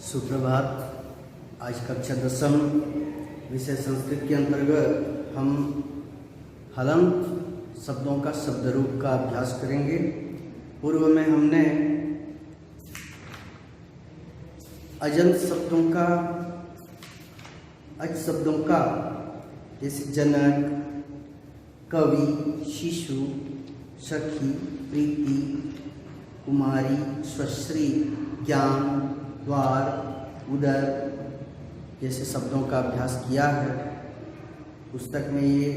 सुप्रभात। आज कक्षा 10 विषय संस्कृत के अंतर्गत हम हलंत शब्दों का शब्द रूप का अभ्यास करेंगे। पूर्व में हमने अजंत शब्दों का, अज शब्दों का, जैसे जनक, कवि, शिशु, सखी, प्रीति, कुमारी, स्वश्री, ज्ञान, द्वार, उदर जैसे शब्दों का अभ्यास किया है। पुस्तक में ये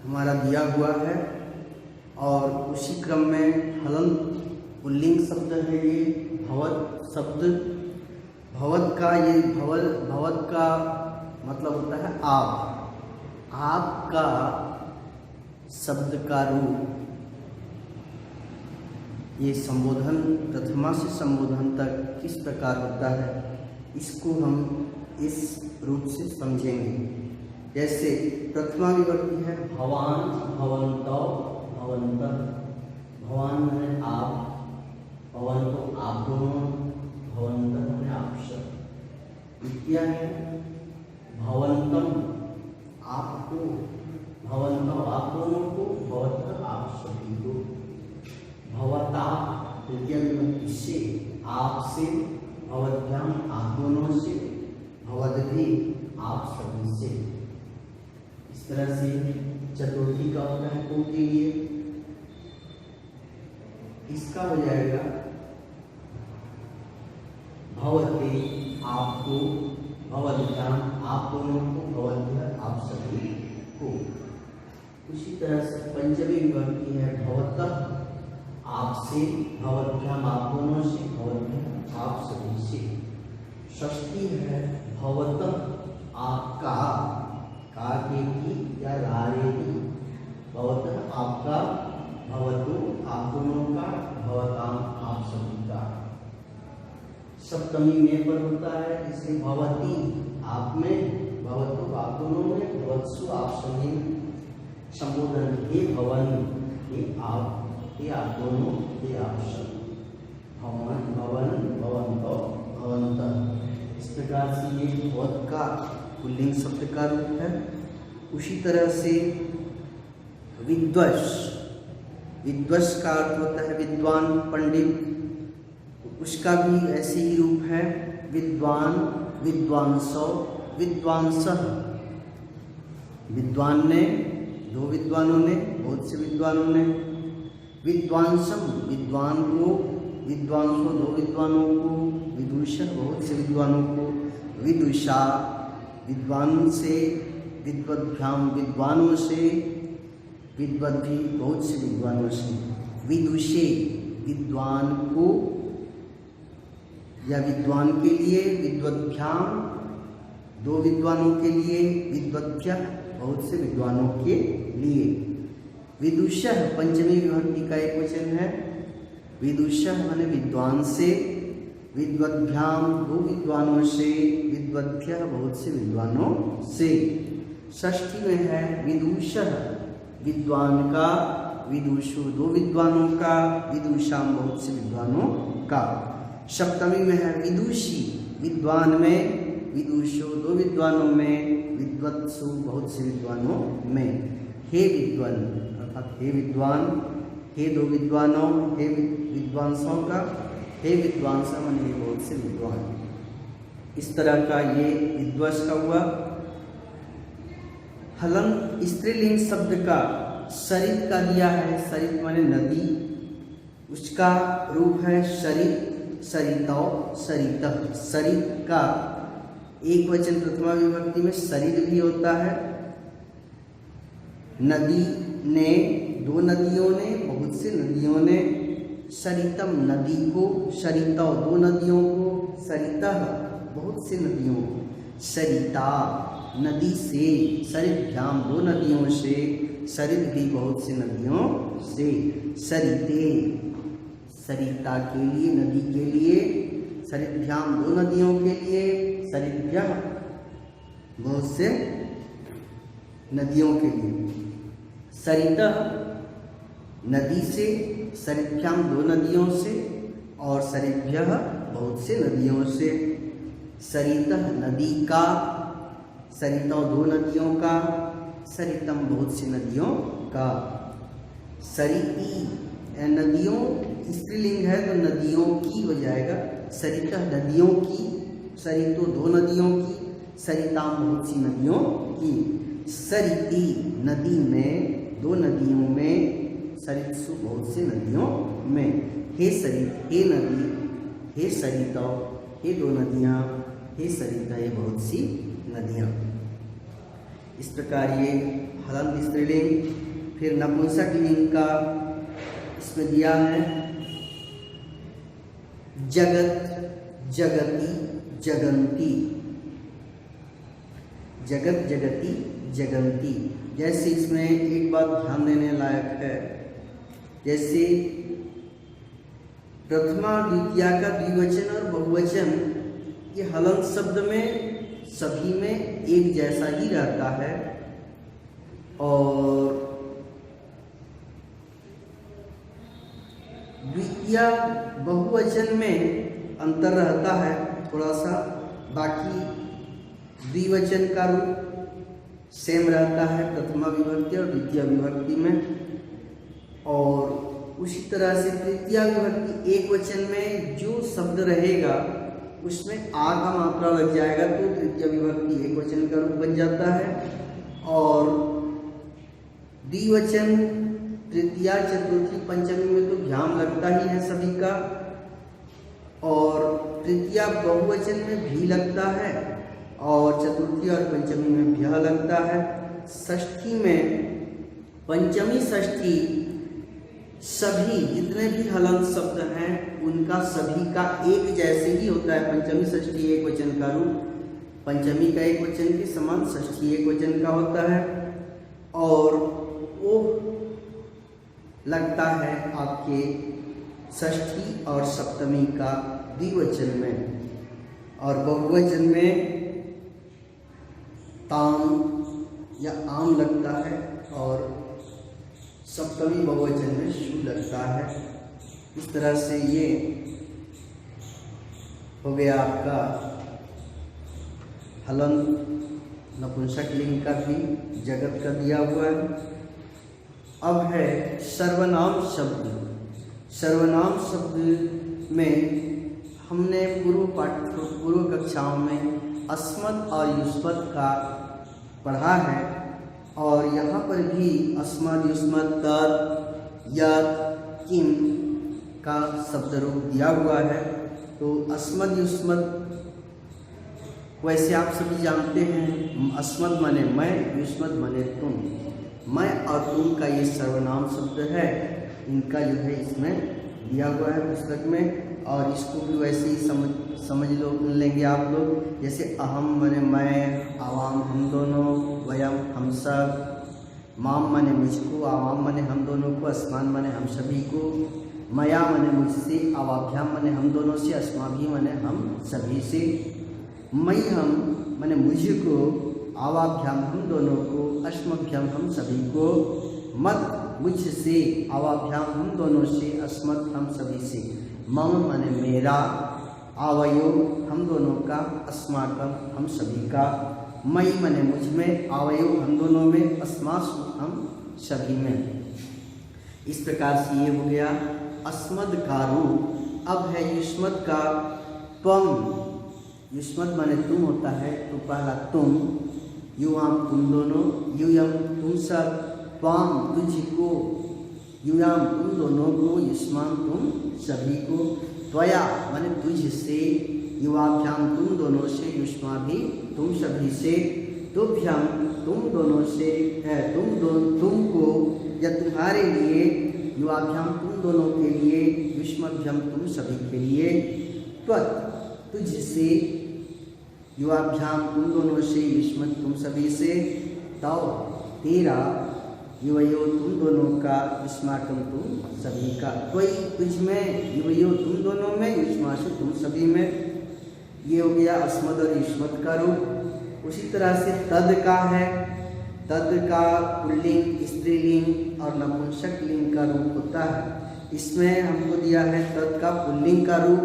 हमारा दिया हुआ है और उसी क्रम में हलंत पुल्लिंग शब्द है। ये भवत शब्द, भवत का मतलब होता है आप का शब्द का रूप। ये संबोधन प्रथमा से संबोधन तक किस प्रकार होता है, इसको हम इस रूप से समझेंगे। जैसे प्रथमा विभक्ति है भवान, भवन्तौ, भवन्तः। भवान है आप, भवन्तौ आप दोनों, भवन्तः है आप सब। द्वितीय है भवन्तम, आपको, भवन्तौ आप दोनों को, भवतः आप सभी को। भवता तृतीय विभक्ति से, आपसे, भवद्भ्याम आप दोनों से, भवद्भि आप सभी से। इस तरह से चतुर्थी का होता है को के लिए, इसका हो जाएगा भवते आपको, भवद्भ्याम आप दोनों को, भवद्भ्य आप सभी को। उसी तरह से पंचमी विभक्ति है भवतः आपसे, भवद्भ्याम आप दोनों से, भवद्भ्य आप सभी से। षष्ठी है भवतः आपका, का के की या रारे की, भवतः आपका, भवतु आप दोनों का, भवताम आप सभी का। सप्तमी में पर होता है, इसलिए भवती आप में, भवतु आप दोनों में, भवत्सु आप सभी। संबोधन हे भवन, हे आप, ये आप दोनों, ये आप सब। भवन, भवन, भवन्तौ, भवन्तः। इस प्रकार से ये भवत का पुल्लिंग शब्द का रूप है। उसी तरह से विद्वष, विद्वष का अर्थ होता है विद्वान, पंडित। उसका भी ऐसे ही रूप है विद्वान, विद्वांसौ, विद्वांसः। विद्वान ने, दो विद्वानों ने, बहुत से विद्वानों ने। विद्वांसम, विद्वान को, विद्वांसो दो विद्वानों को, विदुषः बहुत से विद्वानों को, विदुषा विद्वान से, विद्वद्भ्याम विद्वानों से, विद्वद्भि बहुत से विद्वानों से। विदुषे विद्वान को या विद्वान के लिए, विद्वद्भ्याम दो विद्वानों के लिए, विद्वद्भ्य बहुत से विद्वानों के लिए। विदुषः पंचमी विभक्ति का एक वचन है। विदुषः माने विद्वान से, विद्वद्भ्याम दो विद्वानों से, विद्वद्भ्य बहुत से विद्वानों से। षष्ठी में है विदुषः विद्वान का, विदुषु दो विद्वानों का, विदुषाम बहुत से विद्वानों का। सप्तमी में है विदुषी विद्वान में, विदुषो दो विद्वानों में, विद्वत्सु बहुत से विद्वानों में। हे विद्वान अर्थात हे विद्वान, हे दो विद्वानों, हे विद्वांसों का, हे विद्वांस माने ये बहुत से विद्वान। इस तरह का ये विद्वष का हुआ। हलंत स्त्रीलिंग शब्द का सरित का दिया है। सरित माने नदी, उसका रूप है सरित, सरितौ, सरितः। सरित का एक वचन प्रथमा विभक्ति में सरित भी होता है। नदी ने, दो नदियों ने, बहुत से नदियों ने। सरितम नदी को, सरितौ दो नदियों को, सरितः बहुत से नदियों को। सरिता नदी से, सरिद्भ्याम दो नदियों से, सरित भी बहुत से नदियों से। सरिते सरिता के लिए, नदी के लिए। सरिद्भ्याम दो नदियों के लिए, सरिद्भ्यः बहुत से नदियों के लिए। सरितः नदी से, सरिद्भ्याम दो नदियों से, और सरिद्भ्यः बहुत से नदियों से। सरितः नदी का, सरितों दो नदियों का, सरितम बहुत सी नदियों का। सरिती नदियों स्त्रीलिंग है तो नदियों की हो जाएगा। सरितः नदियों की, सरितो दो नदियों की, सरिताम बहुत सी नदियों की। सरिती नदी में, दो नदियों में, सरित्सु बहुत सी नदियों में। हे सरित, हे नदी, हे सरिता, हे दो नदियाँ, हे सरिता, ये बहुत सी नदियाँ। इस प्रकार ये हलंत स्त्रीलिंग। फिर नपुंसक लिंग का इसमें दिया है जगत, जगति, जगंती। जगत, जगति, जगंती। जैसे इसमें एक बात ध्यान देने लायक है, जैसे प्रथमा द्वितीया का द्विवचन और बहुवचन, ये हलंत शब्द में सभी में एक जैसा ही रहता है, और द्वितीया बहुवचन में अंतर रहता है थोड़ा सा। बाकी द्विवचन का रूप सेम रहता है प्रथमा विभक्ति और द्वितीय विभक्ति में। और उसी तरह से तृतीय विभक्ति एक वचन में जो शब्द रहेगा उसमें आ का मात्रा लग जाएगा तो तृतीय विभक्ति एक वचन का रूप बन जाता है। और द्विवचन तृतीया, चतुर्थी, पंचमी में तो ध्यान लगता ही है सभी का, और तृतीया बहुवचन में भी लगता है, और चतुर्थी और पंचमी में भ्या लगता है। षष्ठी में, पंचमी षष्ठी, सभी जितने भी हलंत शब्द हैं उनका सभी का एक जैसे ही होता है। पंचमी षष्ठी एक वचन का रूप पंचमी का एक वचन के समान षष्ठी एक वचन का होता है, और वो लगता है आपके षष्ठी और सप्तमी का द्विवचन में, और बहुवचन में ताम या आम लगता है, और सप्तमी बहुवचन में शु लगता है। इस तरह से ये हो गया आपका हलंत नपुंसक लिंग का भी जगत का दिया हुआ है। अब है सर्वनाम शब्द। सर्वनाम शब्द में हमने पूर्व कक्षाओं में अस्मत् और युष्मत् का पढ़ा है, और यहाँ पर भी अस्मत्, युष्मत्, तत्, यत्, किम का शब्द रूप दिया हुआ है। तो अस्मत् युष्मत् वैसे आप सभी जानते हैं, अस्मत् माने मैं, युष्मत् माने तुम। मैं और तुम का ये सर्वनाम शब्द है, इनका जो है इसमें दिया हुआ है पुस्तक में, और इसको भी वैसे ही समझ लेंगे आप लोग। जैसे अहम माने मैं, आवाम हम दोनों, वयम हम सब, माम माने मुझको, आवाम माने हम दोनों को, अस्मान माने हम सभी को, मया माने मुझसे, अवाभ्याम माने हम दोनों से, अस्माभि माने हम सभी से, मई हम माने मुझको, आवाभ्याम हम दोनों को, अस्मभ्याम हम सभी को, मत मुझसे, आवाभ्याम हम दोनों से, अस्मत् हम सभी से, मम माने मेरा, आवयो हम दोनों का, अस्माकम हम सभी का, मई माने मुझ में, आवयो हम दोनों में, अस्मासु हम सभी में। इस प्रकार से ये हो गया अस्मद् का रूप। अब है युष्मत् का त्वम। युष्मत् माने तुम होता है, तो पहला तुम, युवाम तुम दोनों, युयम तुम सब, त्वाम तुझको, युयाम तुम दोनों को, युष्मान् तुम सभी को, त्वया माने तुझसे, युवाभ्याम तुम दोनों से, युष्मा भी तुम सभी से, तुभ्याम तुम दोनों से, तुमको या तुम्हारे लिए, युवाभ्याम तुम दोनों के लिए, युष्मभ्याम तुम सभी के लिए, त्वत् तुझसे, युवाभ्याम तुम दोनों से, युष्मत् तुम सभी से, तव तेरा, युवयो तुम दोनों का, युष्माकम तुम सभी का, त्वयि तुझ में, युवयो तुम दोनों में, युष्मासु तुम सभी में। ये हो गया अस्मद् और युष्मत् का रूप। उसी तरह से तद का है। तद का पुल्लिंग, स्त्रीलिंग और नपुंसक लिंग का रूप होता है। इसमें हमको दिया है तद का पुल्लिंग का रूप,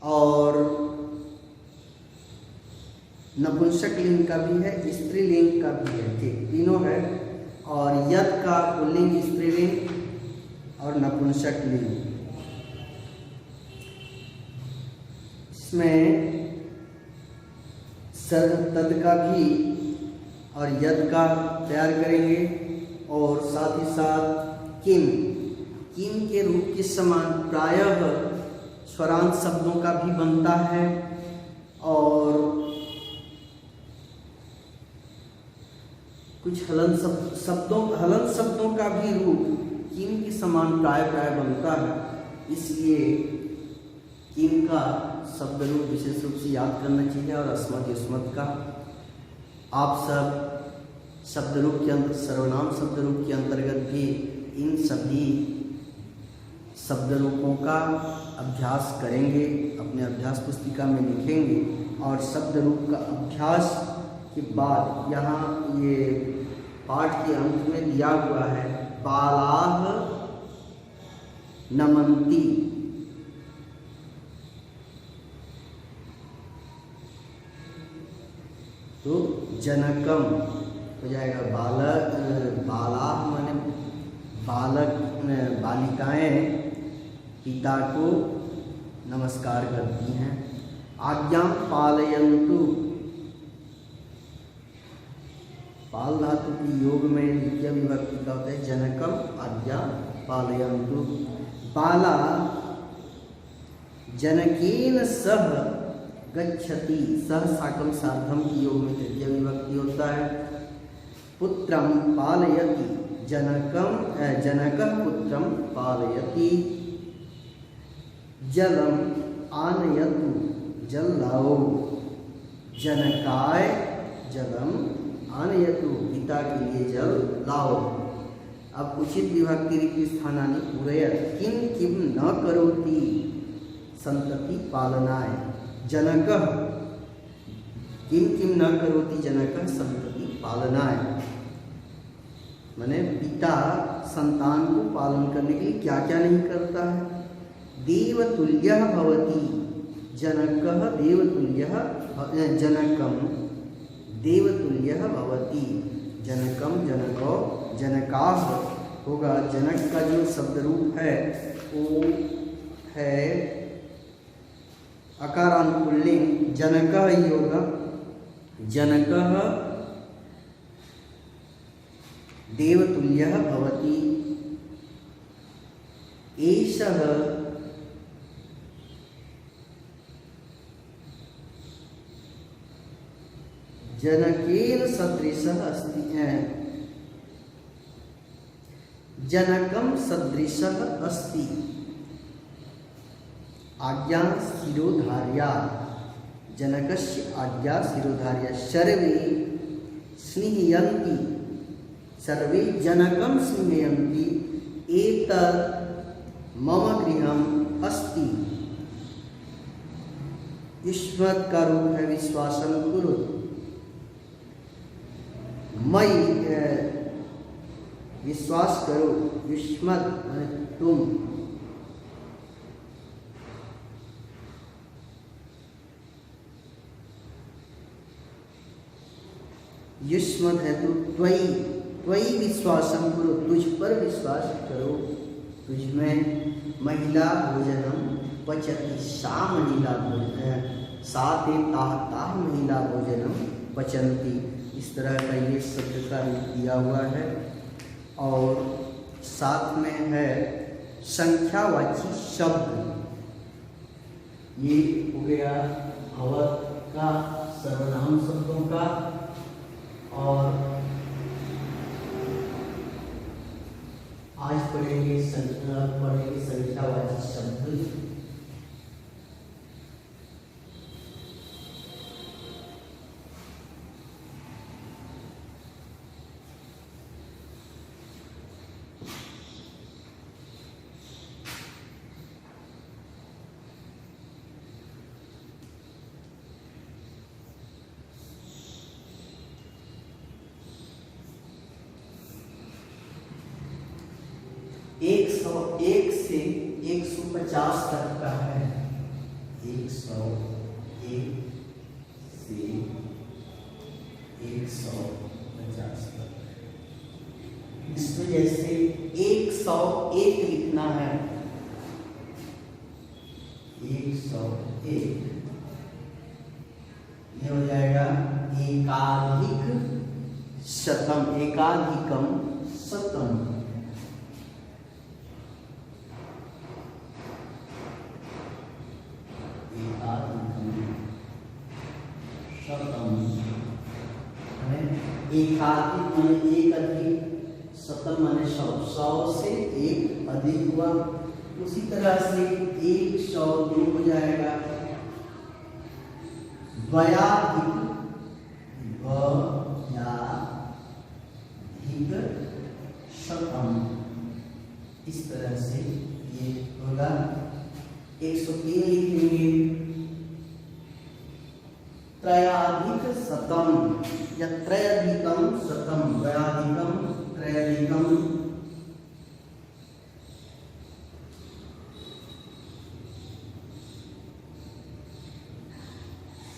और नपुंसक लिंग का भी है, स्त्रीलिंग का भी है, ठीक, तीनों है। और यद का पुल्लिंग स्त्रीलिंग और नपुंसक लिंग। इसमें तद का भी और यद का तैयार करेंगे और साथ ही साथ किम के रूप के समान प्रायः स्वरांत शब्दों का भी बनता है और कुछ हलन शब्दों का भी रूप किम के समान प्राय बनता है। इसलिए किम का शब्द रूप विशेष रूप से याद करना चाहिए। और अस्मत् युष्मत् का आप सब शब्द रूप के अंदर सर्वनाम शब्द रूप के अंतर्गत भी इन सभी शब्द रूपों का अभ्यास करेंगे, अपने अभ्यास पुस्तिका में लिखेंगे। और शब्द रूप का अभ्यास के बाद यहाँ ये पाठ के अंत में दिया हुआ है बालाह नमन्ति। तो जनकम हो जाएगा बालाह माने बालिकाएं पिता को नमस्कार करती हैं। आज्ञा पालयन्तु, पाल धातु की योग में द्वितीय विभक्ति का होता है जनकम आज्ञा पालयन्तु। बाला जनकेन सह गच्छति, सह साकम सार्धम की योग में तृतीय विभक्ति होता है। पुत्रम पालयति, जनकः पुत्रम पालयति। जलम आनयतु, जल लाओ। जनकाय जलम आनयतु, पिता के लिए जल लाओ। अब उचित विभक्ति रिक्ति स्थानानि पूरयत्, किम न करोति संतति पालनाय। जनकः किम न करोति जनकः संतति पालनाय, माने पिता संतान को पालन करने के लिए क्या क्या नहीं करता है। देवतुल्यः भवति, जनकः देवतुल्यः, जनकम देवतुल्यः भवति। जनकम जनको जनकाः होगा। जनक का जो शब्द रूप है वो है अकारांत पुल्लिंग, जनकः ही होगा। जनकः देवतुल्यः भवति। एषः जनकेन सदृशः अस्ति, जनकम सदृशः अस्ति। आज्ञा शिरोधार्या, जनकस्य आज्ञा शिरोधार्या। सर्वे स्निह्यन्ति, सर्वे जनकं स्निह्यन्ति। एतत् मम गृहम् अस्ति। युष्मत् का रूप है विश्वासं कुरु। मयि विश्वास करो, युष्मत् तुम। युष्मत् है तो त्वयि विश्वासं करो, तुझ पर विश्वास करो, तुझ में। महिला भोजनम पचति, सा महिला भोजन, सा ते ताः महिला भोजनम पचन्ति। इस तरह का ये शब्द का रूप दिया हुआ है। और साथ में है संख्यावाची शब्द। ये हो गया भवत का, सर्वनाम शब्दों का। और आज पढ़ेंगे संख्यावाची शब्द। एक से 150 तक का है। 101 से 150 तक। इसमें जैसे 101 लिखना है, 101 ये हो जाएगा एकाधिक शतम, एकाधिकम शतम। एकाधिक माने एक अधिक, शतम माने 100, 100 से एक अधिक हुआ। उसी तरह से 102 हो जाएगा द्वयाधिक, द्वयाधिक शतम। इस तरह से ये होगा। 103 लिखेंगे त्रयाधिक शतम या त्रयाधिकम शतम, त्रयाधिकम त्रयाधिकम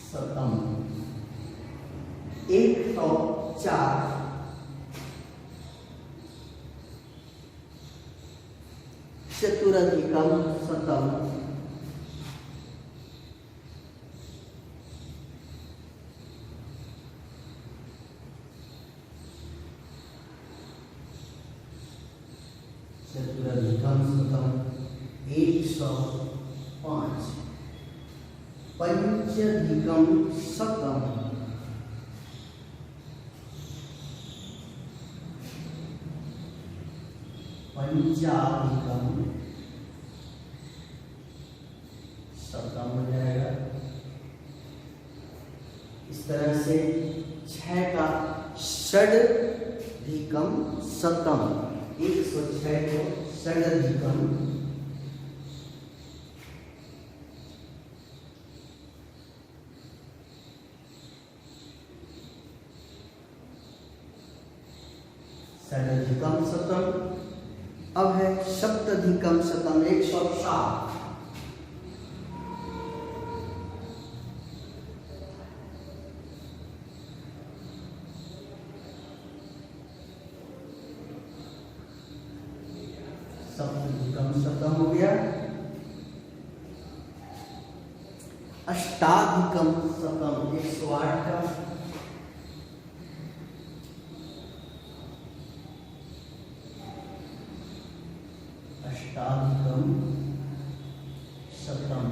शतम। 104 चतुरधिकम शतम, चतुरधिकम शतम। 105 पंचधिकम शतम, पंचाधिकम शतम हो जाएगा। इस तरह से 6 का षडधिकम शतम, 106 को षडधिकम षडधिकम शतम। अब है सप्तधिकम शतम, 107 सप्तधिकम शतम हो गया। अष्टाधिकम शतम, 108 का अष्टाधिकम शतम।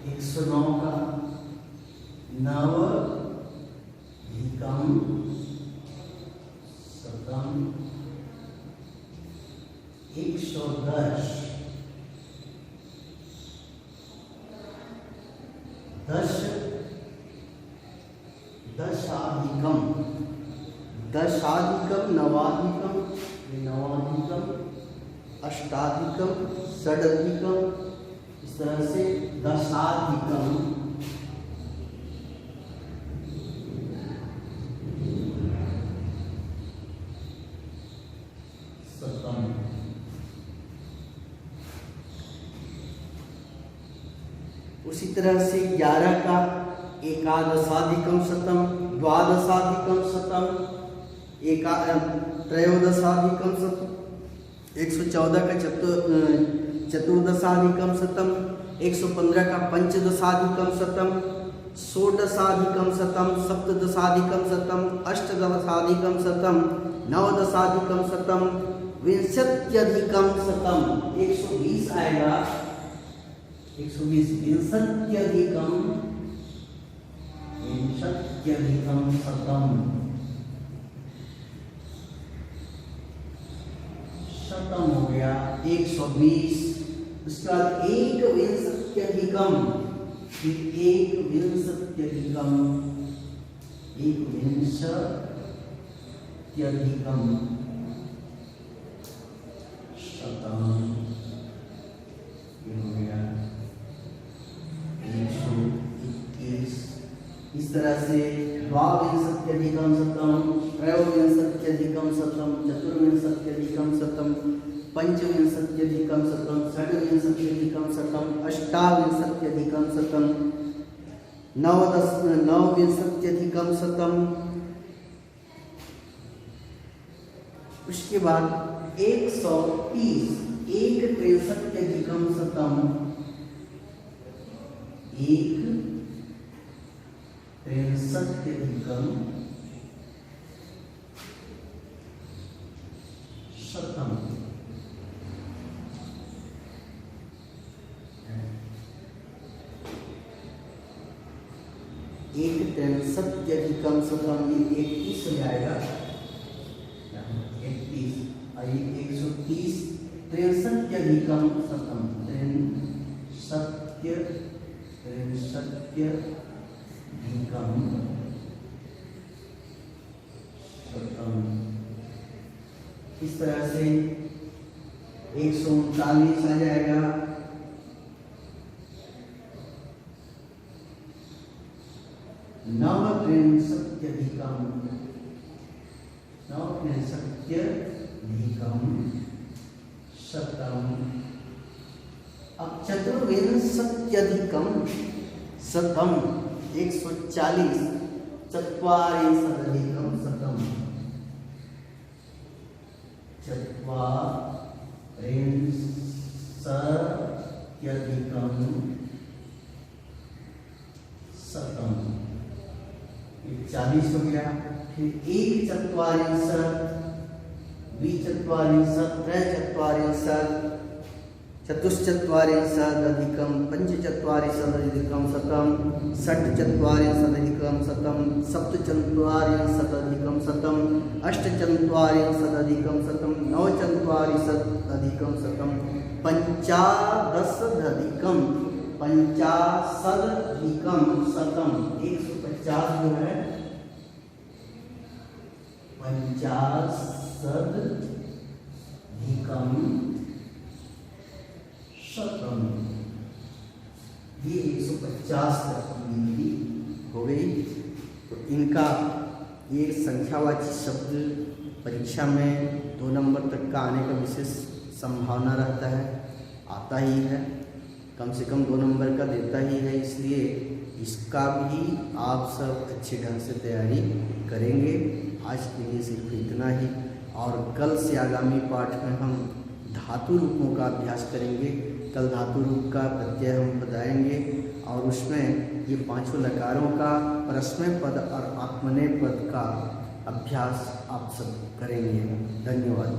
109 का नवधिकम शतम। 110 दशाधिकम, दशाधिकम नवाधिकम, नवाधिकम अष्टाधिकम षडधिकम। इस तरह से दशाधिकम शतम। उसी तरह से 11 का एकादशाधिकम शतम, द्वादशाधिकम शतम, त्रयोदशाधिकम शतम। 114 का चतुर्दशाधिकम शतम। 115 का पंचदशाधिकम शतम, षोडशाधिकम शतम, सप्तदशाधिकम शतम, अष्टदशाधिकम शतम, नवदशाधिकम शतम, विंशत्यधिकम शतम। 120 आएगा, 120 विंशत्यधिकम शतम शतम हो गया। 120 उसके बाद एक विंशत्यधिकम, फिर एक विंशत्यधिकम, एक विंशत्यधिकम शतम हो गया। 121 इस तरह से द्वाविंशत्यधिकम शतम, त्रयोविंशत्यधिकम शतम, चतुर्विंशत्यधिकम शतम, पंचविंशत्यधिकम शतम, षड्विंशत्यधिकम शतम, अष्टाविंशत्यधिकम शतम, नवविंशत्यधिकं शतम। उसके बाद 130 163 शतम 163 शतम। एक 63 शतम, ये 31 हो जाएगा, 31 और ये 130 63 शतम 63 शतम। इस तरह से 139 आ जाएगा, नवत्रिंशत्यधिकं शतम। अब चतुर्विंशत्यधिकं शतम 140 चत्वारिंशदधिकं शतम 40 हो गया। फिर 1 द्विचत्वारिंशत् त्रयचत्वारिंशत् चतुश्चत्वारिंशदधिकं पंचचत्वारिंशदधिकं शतम 60 शतम सप्तचत्वारिंशदधिकं शतम 8 शतम 9 शतम 50 शतम 150 जो है 50 शतम, ये 150 तक गिनती हो गई। तो इनका ये संख्यावाची शब्द परीक्षा में 2 नंबर तक का आने का विशेष संभावना रहता है, आता ही है, कम से कम 2 नंबर का देता ही है। इसलिए इसका भी आप सब अच्छे ढंग से तैयारी करेंगे। आज के लिए सिर्फ इतना ही, और कल से आगामी पाठ में हम धातु रूपों का अभ्यास करेंगे। कल धातु रूप का प्रत्यय हम बताएंगे, और उसमें ये 5 लकारों का परस्मय पद और आत्मनेय पद का अभ्यास आप सब करेंगे। धन्यवाद।